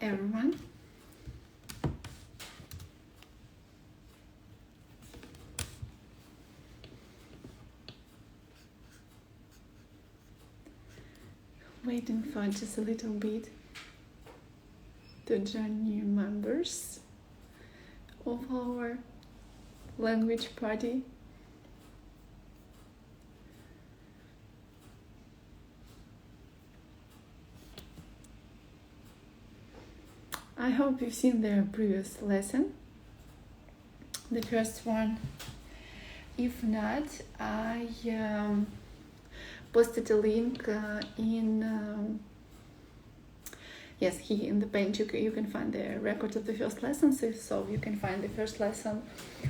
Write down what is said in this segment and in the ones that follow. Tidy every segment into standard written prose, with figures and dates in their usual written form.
everyone. Waiting for just a little bit to join new members of our language party. I hope you've seen the previous lesson, the first one. If not, I posted a link here in the page. You can find the record of the first lesson, so you can find the first lesson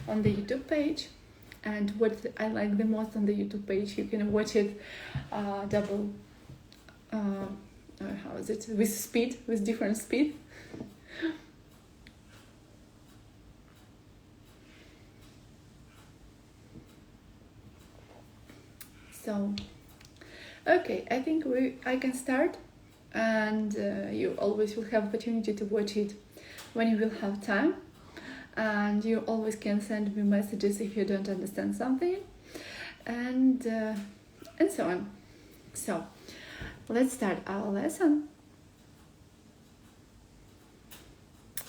on the YouTube page. And what I like the most on the YouTube page, you can watch it with different speed. So, okay, I think I can start, and you always will have opportunity to watch it when you will have time, and you always can send me messages if you don't understand something, and so on. So, let's start our lesson.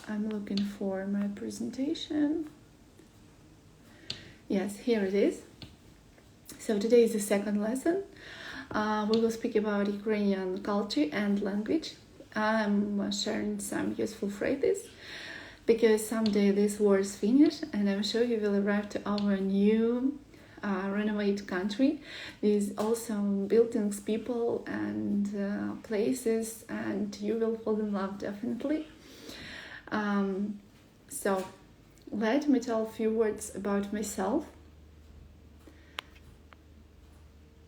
I'm looking for my presentation. Yes, here it is. So today is the second lesson. We will speak about Ukrainian culture and language. I'm sharing some useful phrases because someday these words finish, and I'm sure you will arrive to our new renovated country with awesome buildings, people, and places, and you will fall in love definitely. So let me tell a few words about myself.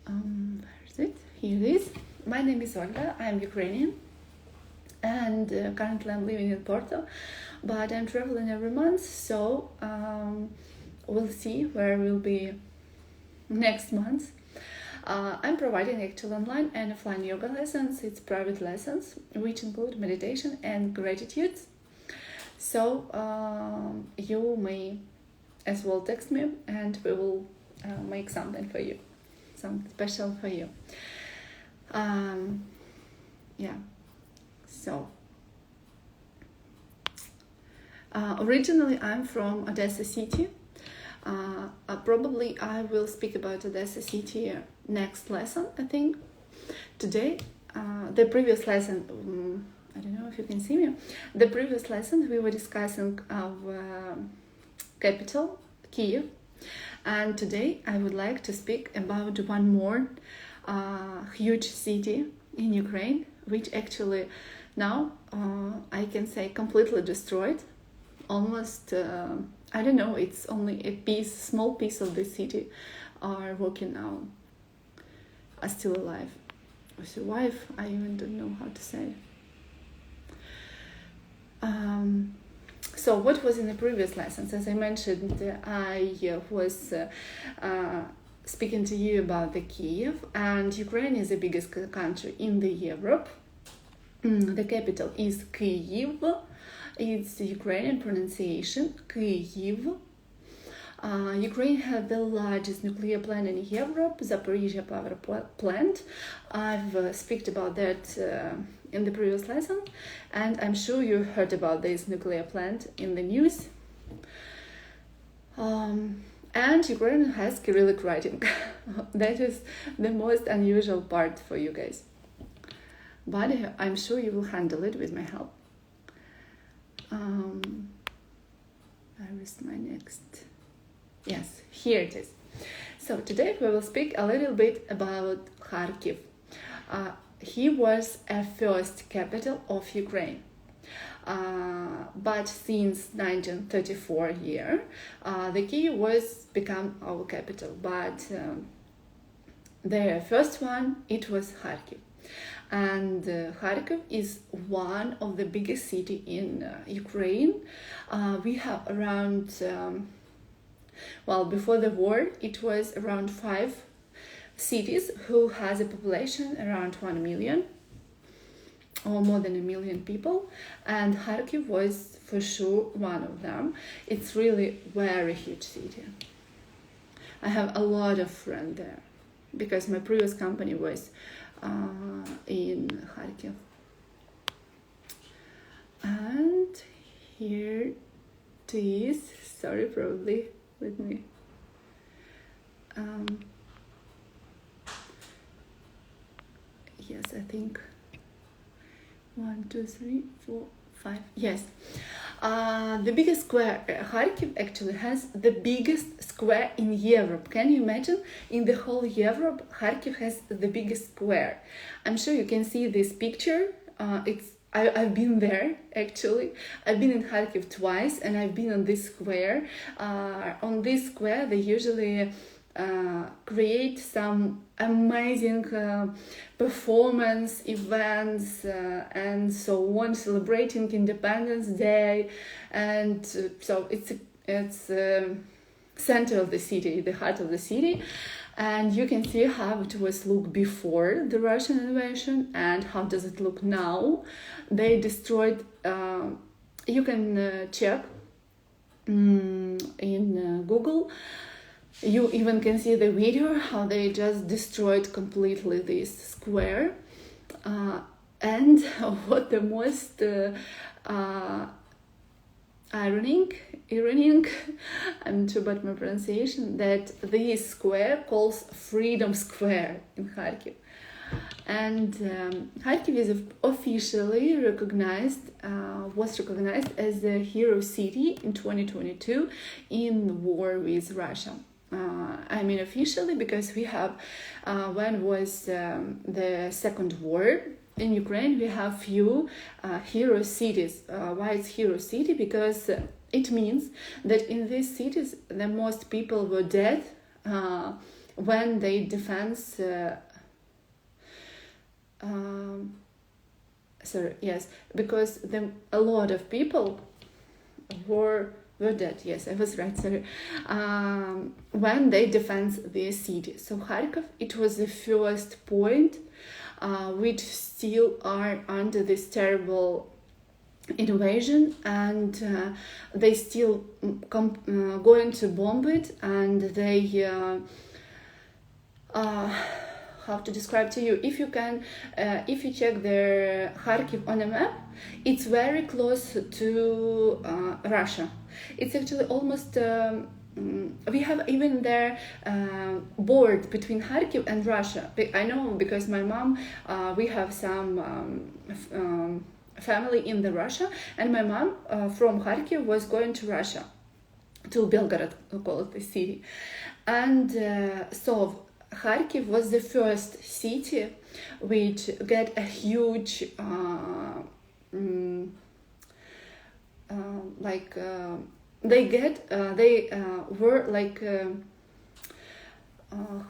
Where is it? Here it is. My name is Olga. I'm Ukrainian, and currently I'm living in Porto, but I'm traveling every month, so we'll see where we'll be next month. I'm providing actual online and offline yoga lessons. It's private lessons, which include meditation and gratitudes. So you may as well text me, and we will make something for you. Something special for you. So originally I'm from Odessa city. Probably I will speak about Odessa city next lesson, I think. Today, the previous lesson, I don't know if you can see me. The previous lesson we were discussing our capital, Kyiv. And today I would like to speak about one more huge city in Ukraine, which actually now I can say completely destroyed. Almost, I don't know, it's only small piece of the city are working now, are still alive. Or survive, I even don't know how to say. So what was in the previous lessons? As I mentioned, I was speaking to you about the Kyiv, and Ukraine is the biggest country in the Europe. The capital is Kyiv. It's the Ukrainian pronunciation, Kyiv. Ukraine has the largest nuclear plant in Europe, Zaporizhzhia power plant. I've spoken about that in the previous lesson, and I'm sure you heard about this nuclear plant in the news. And Ukraine has Cyrillic writing. That is the most unusual part for you guys. But I'm sure you will handle it with my help. Where is my next? Yes, here it is. So today we will speak a little bit about Kharkiv. He was a first capital of Ukraine. But since 1934 year, the Kyiv was become our capital. But the first one, it was Kharkiv. And Kharkiv is one of the biggest city in Ukraine. We have around, before the war, it was around 5 cities who has a population around 1 million. or more than 1 million people, and Kharkiv was for sure one of them. It's really very huge city. I have a lot of friends there because my previous company was in Kharkiv. And here it is. Sorry, probably. Let me. Yes, I think 1, 2, 3, 4, 5. Yes. The biggest square, Kharkiv actually has the biggest square in Europe. Can you imagine? In the whole Europe, Kharkiv has the biggest square. I'm sure you can see this picture. I've been there, actually. I've been in Kharkiv twice, and I've been on this square. On this square, they usually create some amazing performance events and so on, celebrating Independence Day, and so it's center of the city, the heart of the city, and you can see how it was look before the Russian invasion and how does it look now. They destroyed. You can check in Google. You even can see the video how they just destroyed completely this square. And what the most ironic, I'm not sure about my pronunciation, that this square calls Freedom Square in Kharkiv. And Kharkiv is officially was recognized as the hero city in 2022 in war with Russia. I mean officially because we have, when was the second war in Ukraine, we have few hero cities. Why it's hero city? Because it means that in these cities the most people were dead when they defense because a lot of people were dead. Yes, I was right, sorry. When they defend the city. So Kharkiv, it was the first point which still are under this terrible invasion, and they still going to bomb it, and they how to describe to you, if you check the Kharkiv on a map, it's very close to Russia. It's actually almost we have even there border between Kharkiv and Russia. I know because my mom, we have some family in the Russia, and my mom from Kharkiv was going to Russia, to Belgorod, we call it the city, and so Kharkiv was the first city which got a huge they were like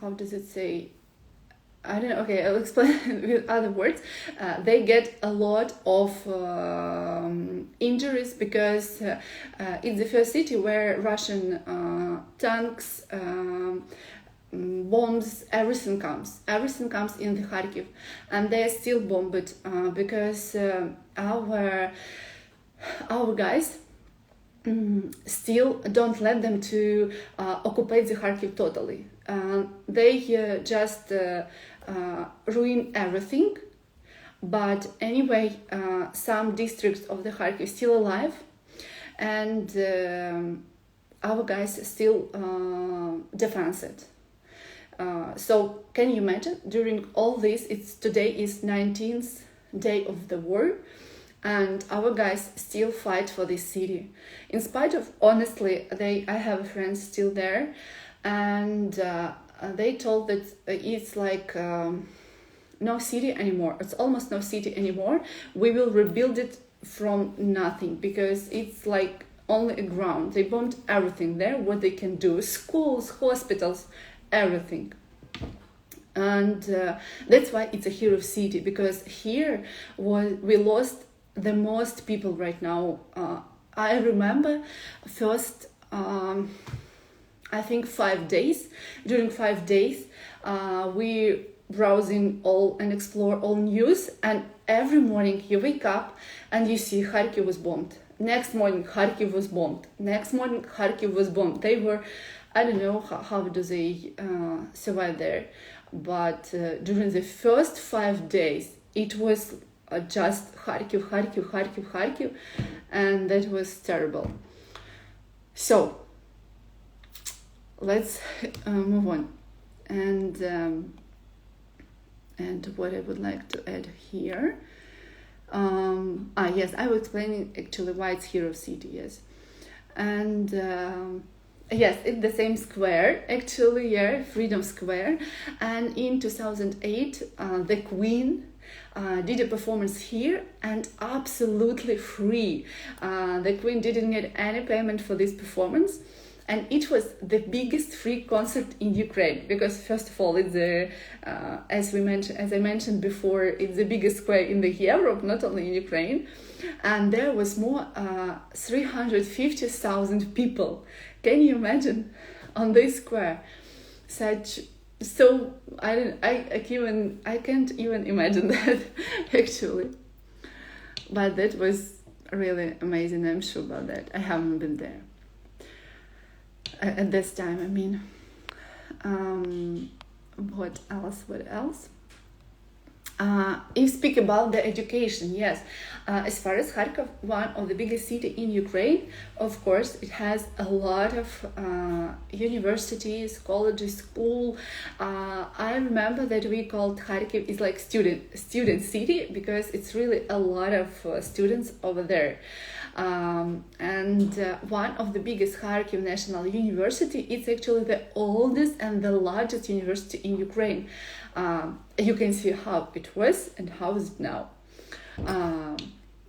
how does it say, I don't know, okay, I'll explain with other words. They get a lot of injuries because it's the first city where Russian tanks, bombs, everything comes in the Kharkiv, and they are still bombed because our guys still don't let them to occupy the Kharkiv totally. They just ruin everything, but anyway, some districts of the Kharkiv still alive, and our guys still defend it. So can you imagine, during all this, today is 19th day of the war, and our guys still fight for this city. In spite of, honestly, I have friends still there, and they told that it's like no city anymore. It's almost no city anymore. We will rebuild it from nothing, because it's like only a ground. They bombed everything there, what they can do, schools, hospitals, everything. And that's why it's a hero city, because here we lost the most people right now. I remember first I think 5 days. During 5 days we browsing all and explore all news, and every morning you wake up and you see Kharkiv was bombed. Next morning, Kharkiv was bombed. Next morning, Kharkiv was bombed. They were, I don't know how do they survive there, but during the first 5 days, it was just Kharkiv, Kharkiv, Kharkiv, Kharkiv, and that was terrible. So let's move on, and what I would like to add here. Yes, I was explaining actually why it's Hero City, yes. And yes, it's the same square, actually, yeah, Freedom Square. And in 2008, the Queen did a performance here, and absolutely free. The Queen didn't get any payment for this performance. And it was the biggest free concert in Ukraine, because first of all, it's as I mentioned before, it's the biggest square in the Europe, not only in Ukraine, and there was more 350,000 people. Can you imagine on this square? So I can't even imagine that actually, but that was really amazing. I'm sure about that. I haven't been there at this time, I mean. What else? If speak about the education, yes, as far as Kharkiv, one of the biggest city in Ukraine, of course, it has a lot of universities, colleges, school. I remember that we called Kharkiv is like student city, because it's really a lot of students over there. And one of the biggest Kharkiv National University, it's actually the oldest and the largest university in Ukraine. You can see how it was and how is it now.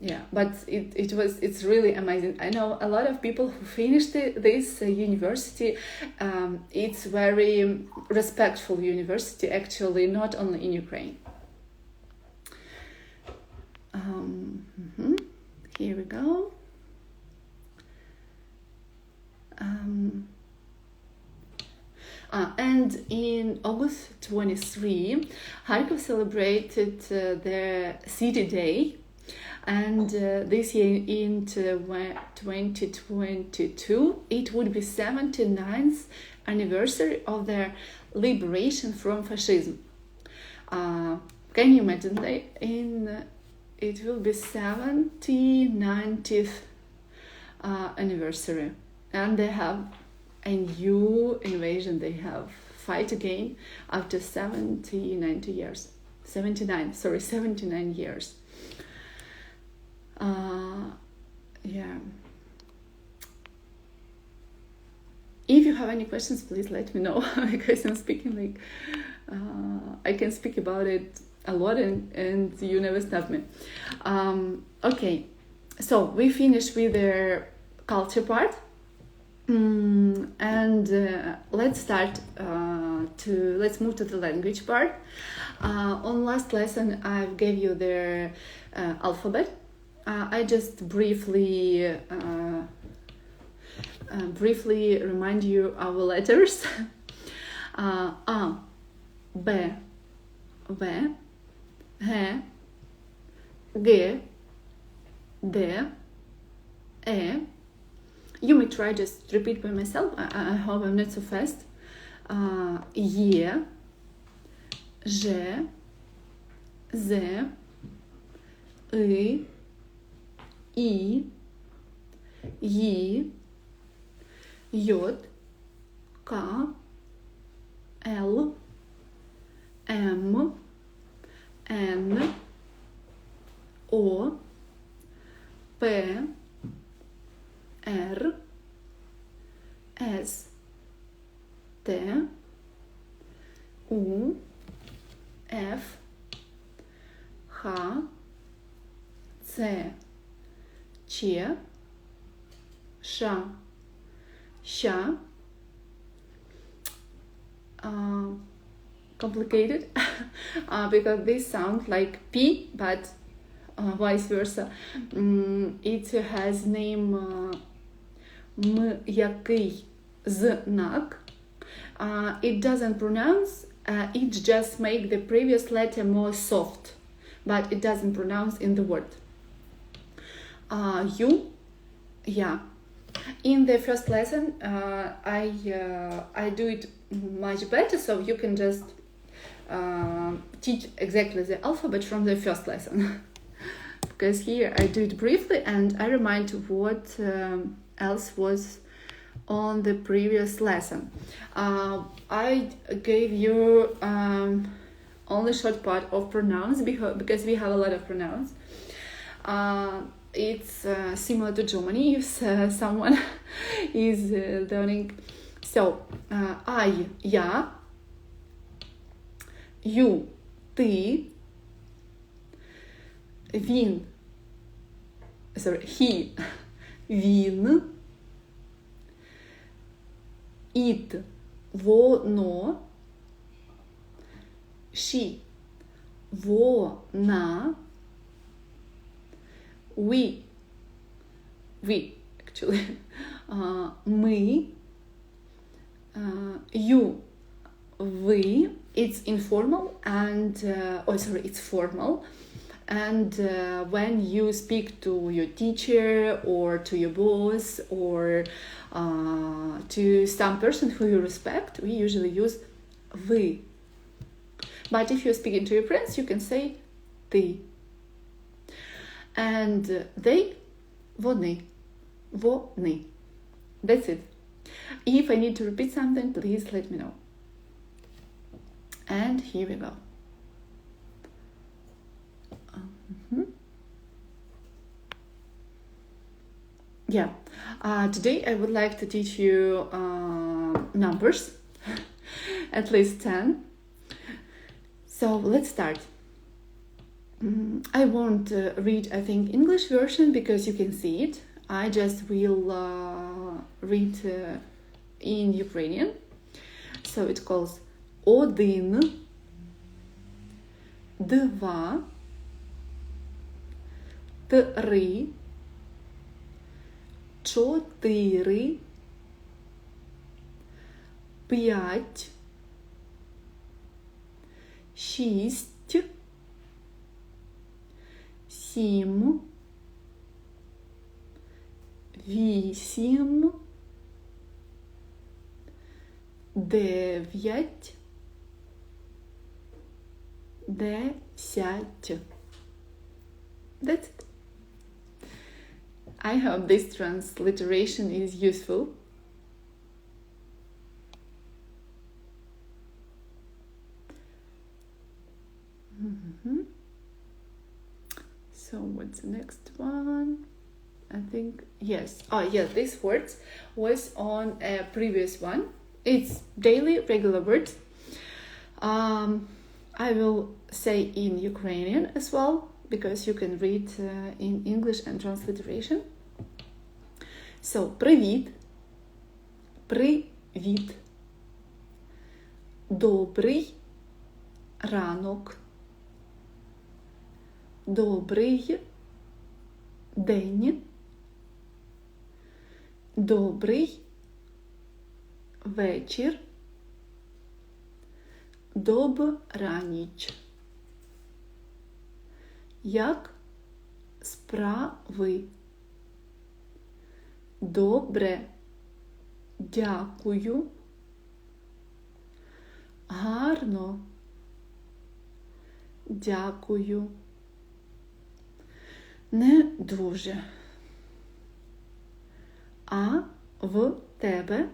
Yeah, but it's really amazing. I know a lot of people who finished this university. It's very respectful university, actually, not only in Ukraine. Here we go. And in August 23, Kharkiv celebrated their City Day, and this year in 2022, it would be 79th anniversary of their liberation from fascism. Can you imagine that it will be 90th anniversary, and they have a new invasion. They have fight again after 79 years. Yeah. If you have any questions, please let me know, because I'm speaking like I can speak about it a lot, and you never stop me. Okay, so we finished with the culture part. And let's move to the language part. On last lesson, I gave you the alphabet. I just briefly remind you our letters. A, B, V, G, G, D, E. You may try just repeat by myself. I hope I'm not so fast. Е, Ж, З, И, Й, J, K, L, M, N, О, П, R, S, T, U, F, H, C, Ч, Ш, Щ. Complicated because this sounds like P, but vice versa. It has name м'який знак. It doesn't pronounce, it just make the previous letter more soft, but it doesn't pronounce in the word. You, yeah. In the first lesson, I do it much better, so you can just teach exactly the alphabet from the first lesson. Because here I do it briefly and I remind what else was on the previous lesson. I gave you only short part of pronouns because we have a lot of pronouns. It's similar to Germany if someone is learning. So, I, я, you, ти, він, he, він, it, воно, she, вона, we actually, ми, you, ви. It's informal and it's formal, and when you speak to your teacher or to your boss or to some person who you respect, we usually use ви. But if you're speaking to your friends, you can say ти. And they, вони. That's it. If I need to repeat something, please let me know. And here we go. Yeah, today I would like to teach you numbers, at least 10. So let's start. I won't read, I think, English version because you can see it. I just will read in Ukrainian. So it calls один, два, три, чотири, п'ять, шість, сім, вісім, дев'ять, 10. That's it. I hope this transliteration is useful. So what's the next one? I think, yes. This word was on a previous one. It's daily, regular words. I will say in Ukrainian as well, because you can read in English and transliteration. So, привіт, привіт, добрий ранок, добрий день, добрий вечір, добраніч. Як справи? Добре, дякую. Гарно, дякую. Не дуже. А в тебе?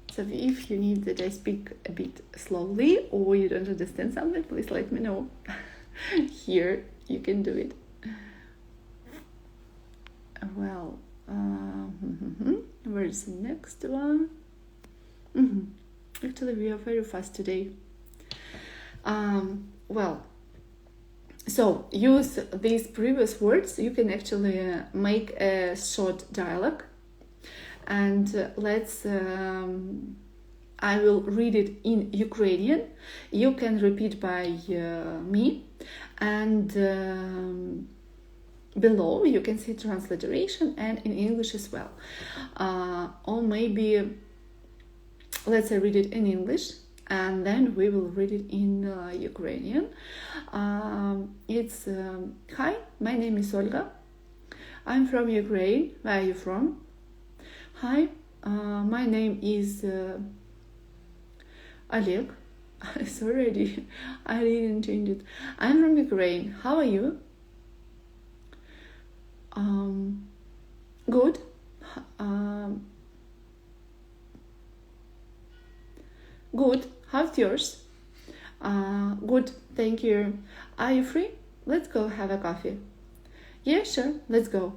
So if you need that I speak a bit slowly or you don't understand something, please let me know. Here you can do it. Well, where's the next one? Actually, we are very fast today. So use these previous words. You can actually make a short dialogue. And I will read it in Ukrainian. You can repeat by me. And below you can see transliteration and in English as well. Or maybe let's say read it in English and then we will read it in Ukrainian. It's hi, my name is Olga. I'm from Ukraine. Where are you from? Hi, my name is Oleg. Sorry, I didn't change it. I'm from Ukraine. How are you? Good. Good. How's yours? Good. Thank you. Are you free? Let's go have a coffee. Yeah, sure. Let's go.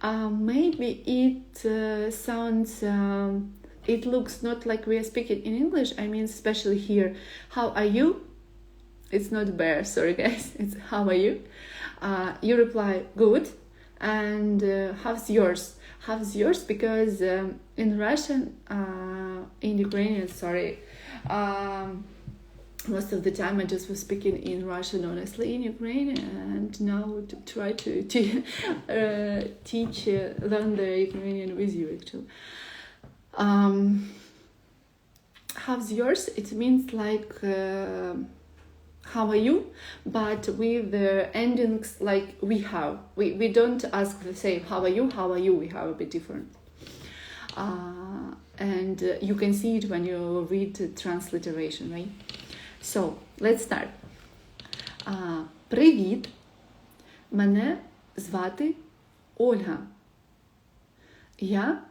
Maybe it sounds. It looks not like we are speaking in English. I mean, especially here. How are you? It's not bear. Sorry, guys. It's how are you? You reply good. And how's yours? How's yours? Because in Russian, in Ukrainian, sorry, most of the time I just was speaking in Russian, honestly, in Ukraine, and now to try to learn the Ukrainian with you, actually. How's yours? It means like how are you, but with the endings like we have. We don't ask the same how are you, we have a bit different. And you can see it when you read transliteration, right? So, let's start. Привіт, мене звати Ольга. Я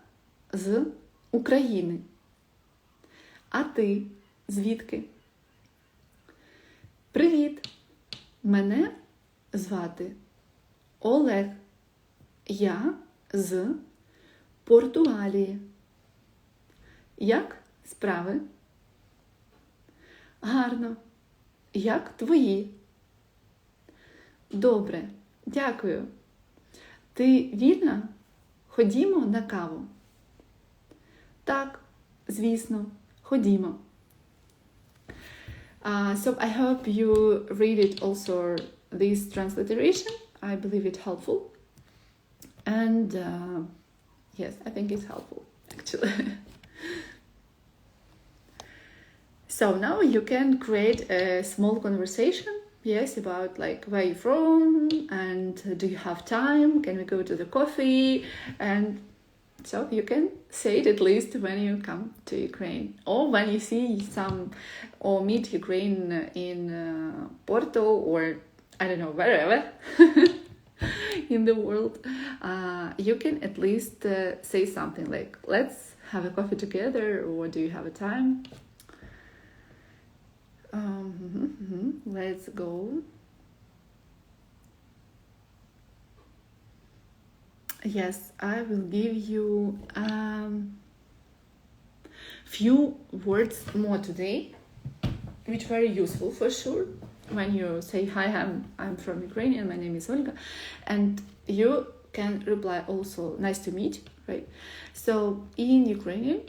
з України. А ти звідки? Привіт, мене звати Олег. Я з Португалії. Як справи? Гарно. Як твої? Добре, дякую. Ти вільна? Ходімо на каву. Так, звісно, ходімо. So I hope you read it also, this transliteration. I believe it helpful. And yes, I think it's helpful, actually. So now you can create a small conversation, yes, about like where you're from and do you have time? Can we go to the coffee? And so you can say it at least when you come to Ukraine or when you see some or meet Ukraine in Porto or I don't know, wherever in the world. You can at least say something like, let's have a coffee together, or do you have a time? Let's go. Yes, I will give you few words more today, which are very useful for sure. When you say, hi, I'm from Ukraine, my name is Olga, and you can reply also, nice to meet, right? So in Ukrainian,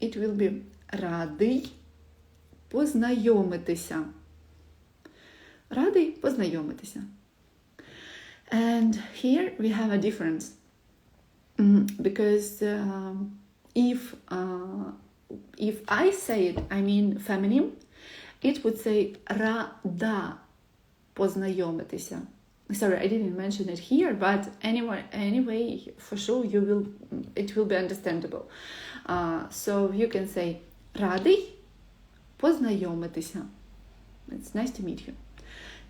it will be радий познайомитися. Радий познайомитися. And here we have a difference. Because if I say it, I mean feminine, it would say рада познайомитися. Sorry, I didn't mention it here, but anyway, for sure it will be understandable. So you can say радий познайомитися. It's nice to meet you.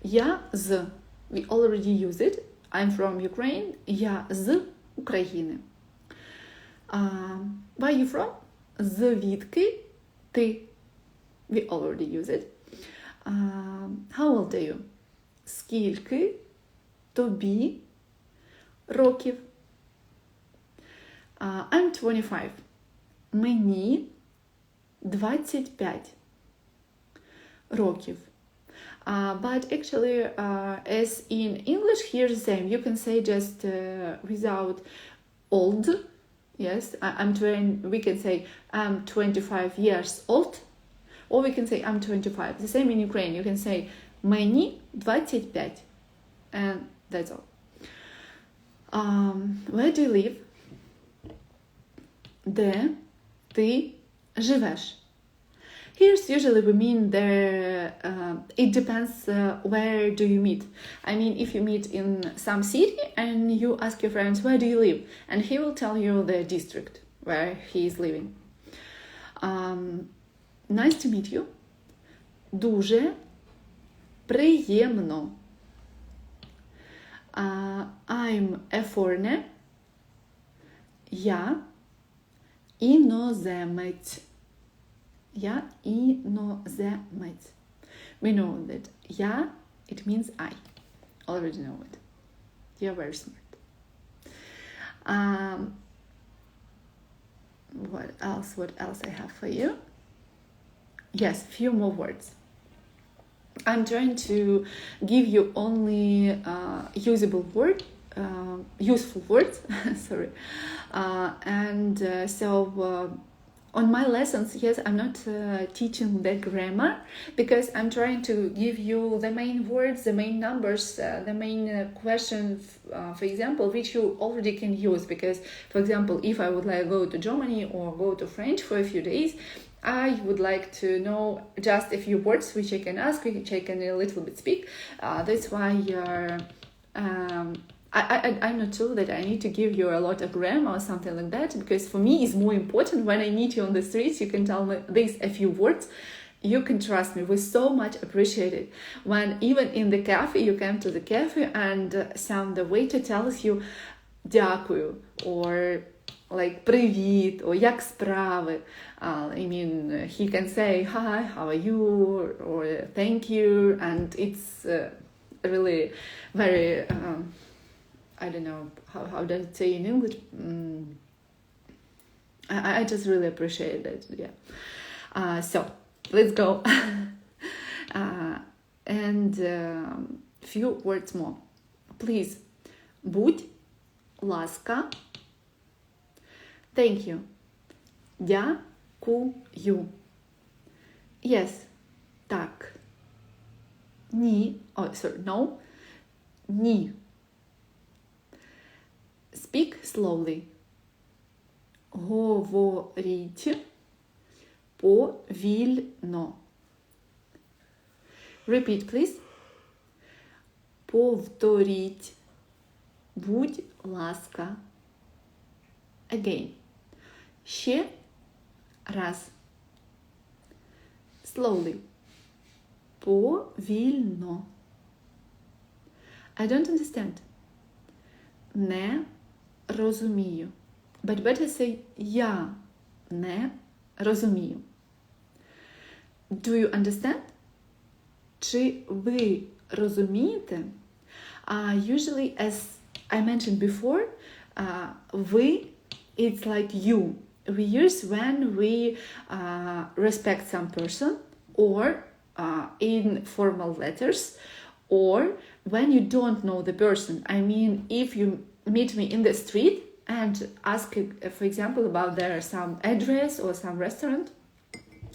Я з, we already use it. I'm from Ukraine. Я з України. Where are you from? Звідки ти? We already use it. How old are you? Скільки тобі років? I'm 25. Мені 25 років. But actually, as in English, here the same. You can say just without old. Yes, we can say I'm 25 years old. Or we can say I'm 25. The same in Ukraine. You can say мені 25. And that's all. Where do you live? Де ти живеш? Here's usually we mean it depends where do you meet. I mean, if you meet in some city and you ask your friends, where do you live? And he will tell you the district where he is living. Nice to meet you. Дуже приємно. I'm a foreigner. Я іноземець. Я іноземець. We know that я, it means I. Already know it. You're very smart. What else I have for you? Yes, few more words. I'm trying to give you only useful words, sorry. On my lessons, yes, I'm not teaching the grammar because I'm trying to give you the main words, the main numbers, the main questions, for example, which you already can use. Because, for example, if I would like go to Germany or go to French for a few days, I would like to know just a few words which I can ask, which I can a little bit speak. That's why I'm not sure that I need to give you a lot of grammar or something like that, because for me it's more important when I meet you on the streets, you can tell me these a few words. You can trust me, we so much appreciate it. When even in the cafe, you come to the cafe and the waiter tells you дякую, or like привіт, or як справи. I mean, he can say hi, how are you, or thank you, and it's really very I don't know how does it say in English. I just really appreciate it. Yeah. So let's go. And few words more. Please, будь ласка. Thank you. Дякую. Yes. Так. Ні. Oh, sorry. No. Ні. Speak slowly. Говоріть повільно. Repeat, please. Повторіть, будь ласка. Again. Ще раз. Slowly. Повільно. I don't understand. Не розумію. But better say я не розумію. Do you understand? Чи ви розумієте? Usually, as I mentioned before, ви, it's like you. We use when we respect some person, or in formal letters, or when you don't know the person. I mean, if you meet me in the street and ask, for example, about there some address or some restaurant,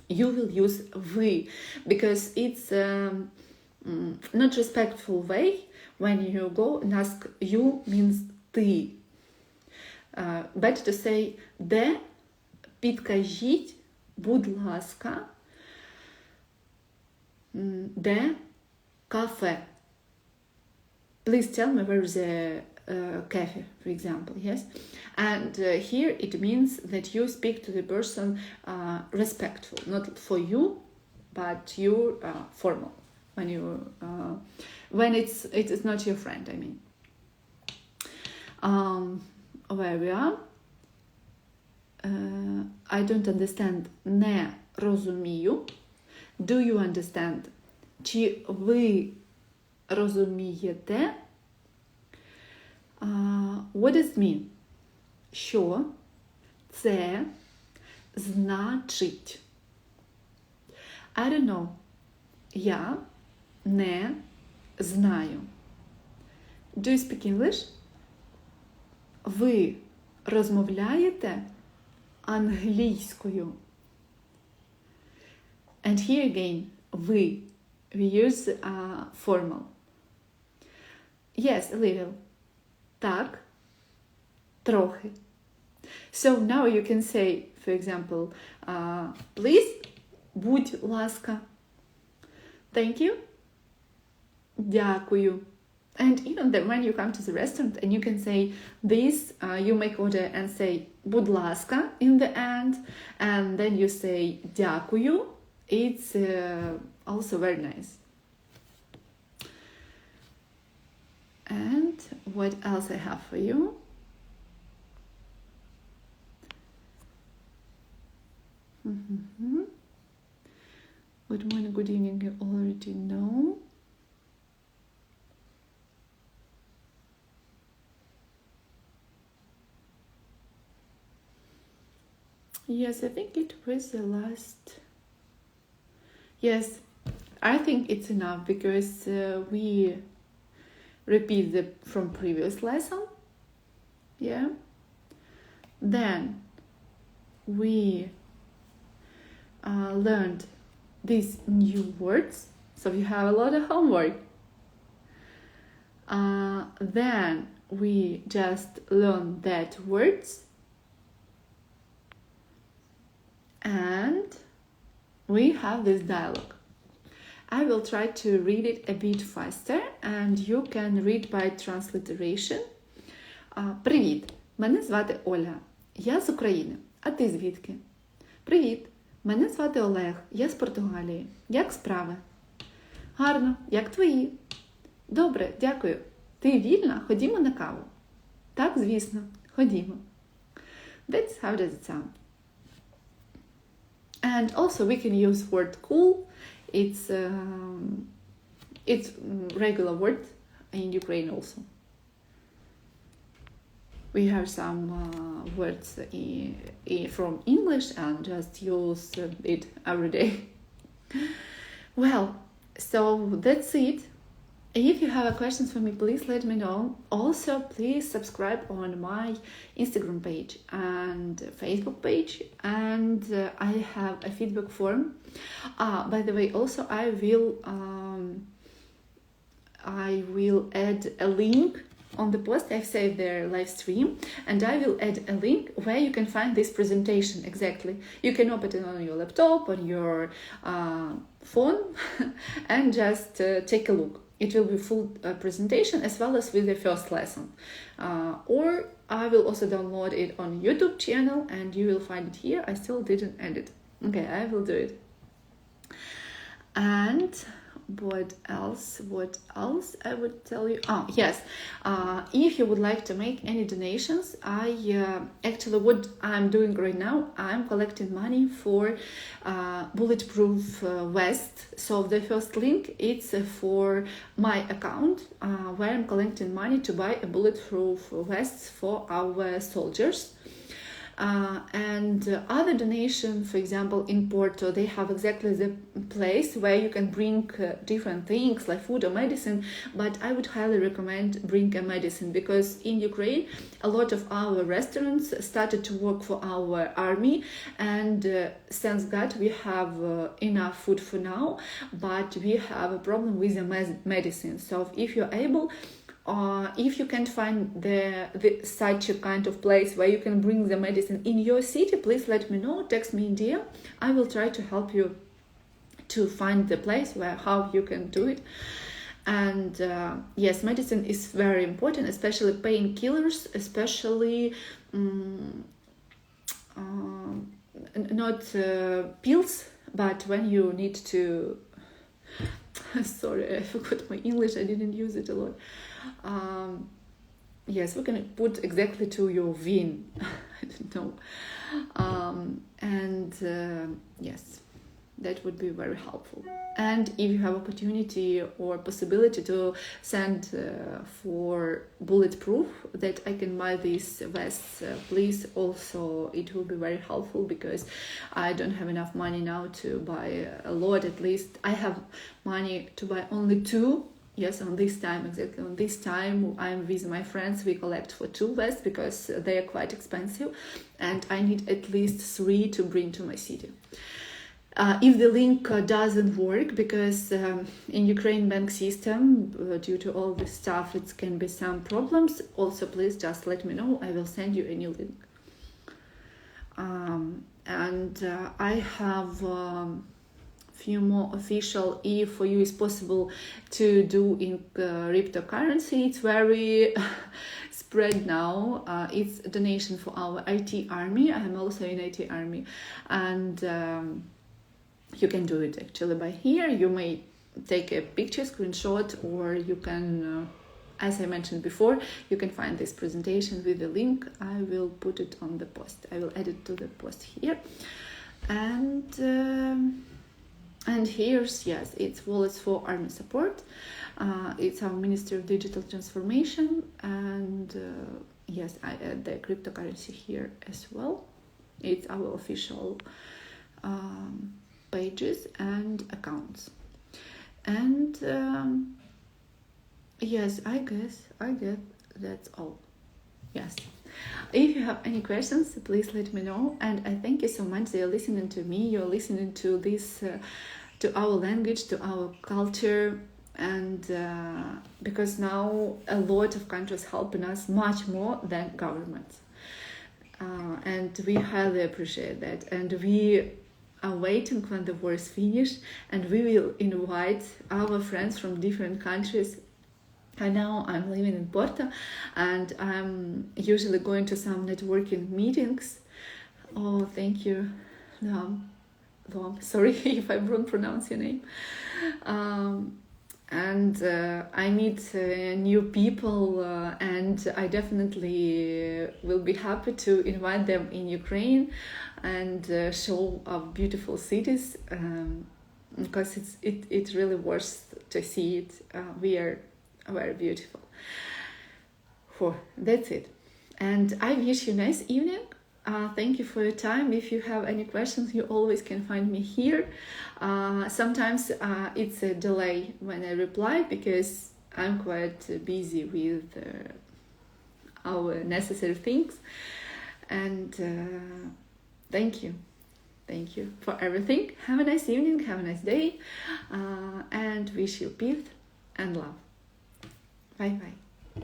you will use вы, because it's not respectful way when you go and ask you means ти. Better to say де, підкажіть, будь ласка, де cafe. Please tell me where is a cafe, for example, yes? And here it means that you speak to the person respectful, not for you, but you formal. When it is not your friend, I mean. Where we are? I don't understand. Не розумію. Do you understand? Чи ви розумієте? What does it mean? Що це значить? I don't know. Я не знаю. Do you speak English? Ви розмовляєте англійською? And here again, we use formal. Yes, a little. Так, трохи. So now you can say, for example, please будь ласка. Thank you. Дякую. And even then, when you come to the restaurant and you can say this, you make order and say будь ласка in the end, and then you say дякую. It's also very nice. And what else I have for you? Good morning, good evening, you already know. Yes, I think it was the last. Yes, I think it's enough because we repeat from previous lesson. Yeah. Then we learned these new words, so you have a lot of homework. Then we just learn that words, and we have this dialogue. I will try to read it a bit faster, and you can read by transliteration. Привіт, мене звати Оля. Я з України. А ти звідки? Привіт, мене звати Олег. Я з Португалії. Як справи? Гарно. Як твої? Добре, дякую. Ти вільна? Ходімо на каву. Так, звісно. Ходімо. That's how does it sound. And also we can use word cool. It's regular word in Ukraine also. We have some words from English and just use it every day. Well, so that's it. If you have questions for me, please let me know. Also, please subscribe on my Instagram page and Facebook page, and I have a feedback form. By the way, also I will add a link on the post. I've saved their live stream, and I will add a link where you can find this presentation exactly. You can open it on your laptop, on your phone, and just take a look. It will be full presentation as well as with the first lesson. Or I will also download it on YouTube channel, and you will find it here. I still didn't edit. Okay, I will do it. And what else I would tell you? Yes, if you would like to make any donations, actually what I'm doing right now, I'm collecting money for bulletproof vest. So the first link, it's for my account where I'm collecting money to buy a bulletproof vest for our soldiers. And other donation, for example, in Porto, they have exactly the place where you can bring different things like food or medicine, but I would highly recommend bring a medicine, because in Ukraine a lot of our restaurants started to work for our army, and thanks God we have enough food for now, but we have a problem with the medicine. So if you're able, if you can't find such a kind of place where you can bring the medicine in your city, please let me know, text me in DM. I will try to help you to find the place how you can do it. And yes, medicine is very important, especially painkillers, especially not pills, but when you need to sorry, I forgot my English, I didn't use it a lot. Yes, we can put exactly to your vein. I don't know. Yes, that would be very helpful. And if you have opportunity or possibility to send for bulletproof that I can buy these vests, please also, it will be very helpful, because I don't have enough money now to buy a lot. At least I have money to buy only 2. Yes, on this time, exactly on this time, I'm with my friends, we collect for 2 vests because they are quite expensive, and I need at least 3 to bring to my city. If the link doesn't work, because in Ukraine bank system, due to all this stuff, it can be some problems, also please just let me know, I will send you a new link. And I have few more official. If for you it's possible to do in cryptocurrency, it's very spread now. It's a donation for our IT army. I am also in IT army, and you can do it actually by here. You may take a picture, screenshot, or you can, as I mentioned before, you can find this presentation with the link. I will put it on the post. I will add it to the post here. And here's, yes, it's wallets for army support. It's our Ministry of Digital Transformation, and yes, I add the cryptocurrency here as well. It's our official pages and accounts. And yes, I guess that's all. Yes. If you have any questions, please let me know. And I thank you so much that you're listening to me. You're listening to this, to our language, to our culture. And because now a lot of countries helping us much more than governments. And we highly appreciate that. And we are waiting when the war is finished. And we will invite our friends from different countries. And now I'm living in Porto, and I'm usually going to some networking meetings. Oh, thank you, Dom. Sorry if I wrong pronounce your name. And I meet new people, and I definitely will be happy to invite them in Ukraine and show our beautiful cities, because it's really worth to see it. We are very beautiful. That's it. And I wish you a nice evening. Thank you for your time. If you have any questions, you always can find me here. Sometimes it's a delay when I reply because I'm quite busy with our necessary things. And thank you for everything. Have a nice evening, have a nice day, and wish you peace and love. Bye bye.